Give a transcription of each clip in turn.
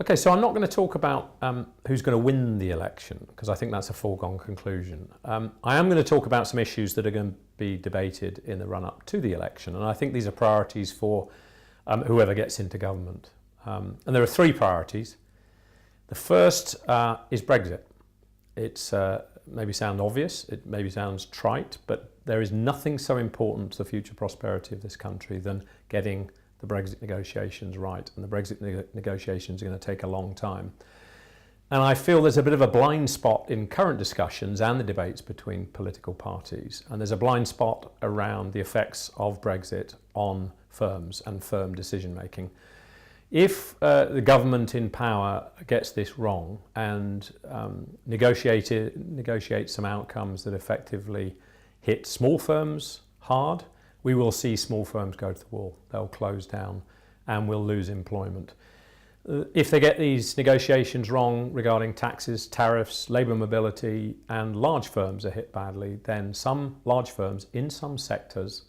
Okay, so I'm not going to talk about who's going to win the election, because I think that's a foregone conclusion. I am going to talk about some issues that are going to be debated in the run-up to the election, and I think these are priorities for whoever gets into government. And there are three priorities. The first is Brexit. It's maybe sounds obvious, it maybe sounds trite, but there is nothing so important to the future prosperity of this country than getting the Brexit negotiations right, and the Brexit negotiations are going to take a long time. And I feel there's a bit of a blind spot in current discussions and the debates between political parties, and there's a blind spot around the effects of Brexit on firms and firm decision making. If the government in power gets this wrong and negotiates some outcomes that effectively hit small firms hard, we will see small firms go to the wall. They'll close down and we'll lose employment. If they get these negotiations wrong regarding taxes, tariffs, labour mobility, and large firms are hit badly, then some large firms in some sectors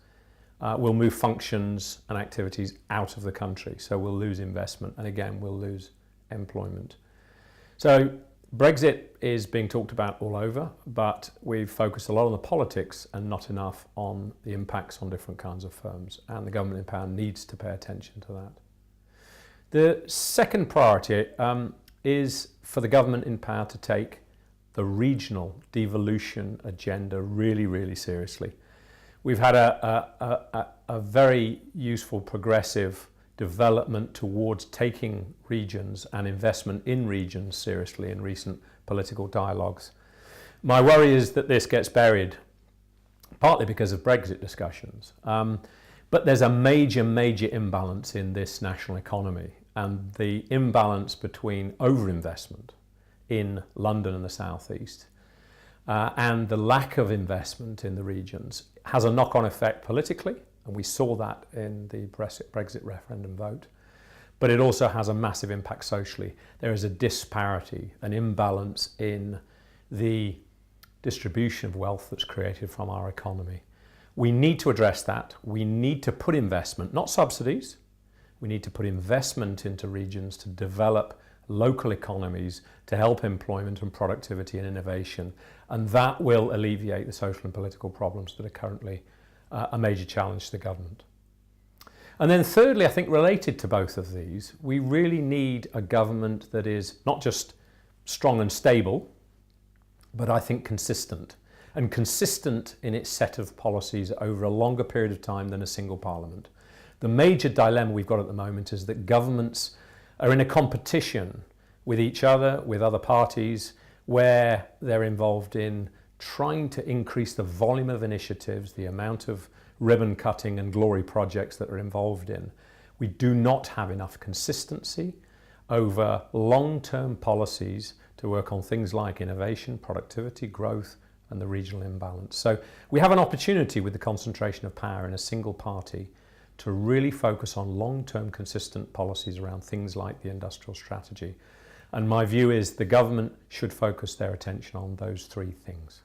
will move functions and activities out of the country. So we'll lose investment, and again, we'll lose employment. So Brexit is being talked about all over, but we've focused a lot on the politics and not enough on the impacts on different kinds of firms, and the government in power needs to pay attention to that. The second priority is for the government in power to take the regional devolution agenda really, really seriously. We've had a very useful progressive development towards taking regions and investment in regions seriously in recent political dialogues. My worry is that this gets buried, partly because of Brexit discussions, but there's a major imbalance in this national economy, and the imbalance between overinvestment in London and the South East and the lack of investment in the regions has a knock-on effect politically, and we saw that in the Brexit referendum vote, but it also has a massive impact socially. There is a disparity, an imbalance in the distribution of wealth that's created from our economy. We need to address that. We need to put investment, not subsidies. We need to put investment into regions to develop local economies to help employment and productivity and innovation, and that will alleviate the social and political problems that are currently a major challenge to the government. And then thirdly, I think related to both of these, we really need a government that is not just strong and stable, but I think consistent, and consistent in its set of policies over a longer period of time than a single parliament. The major dilemma we've got at the moment is that governments are in a competition with each other, with other parties, where they're involved in trying to increase the volume of initiatives, the amount of ribbon cutting and glory projects that are involved in. We do not have enough consistency over long-term policies to work on things like innovation, productivity, growth, and the regional imbalance. So we have an opportunity with the concentration of power in a single party to really focus on long-term consistent policies around things like the industrial strategy. And my view is the government should focus their attention on those three things.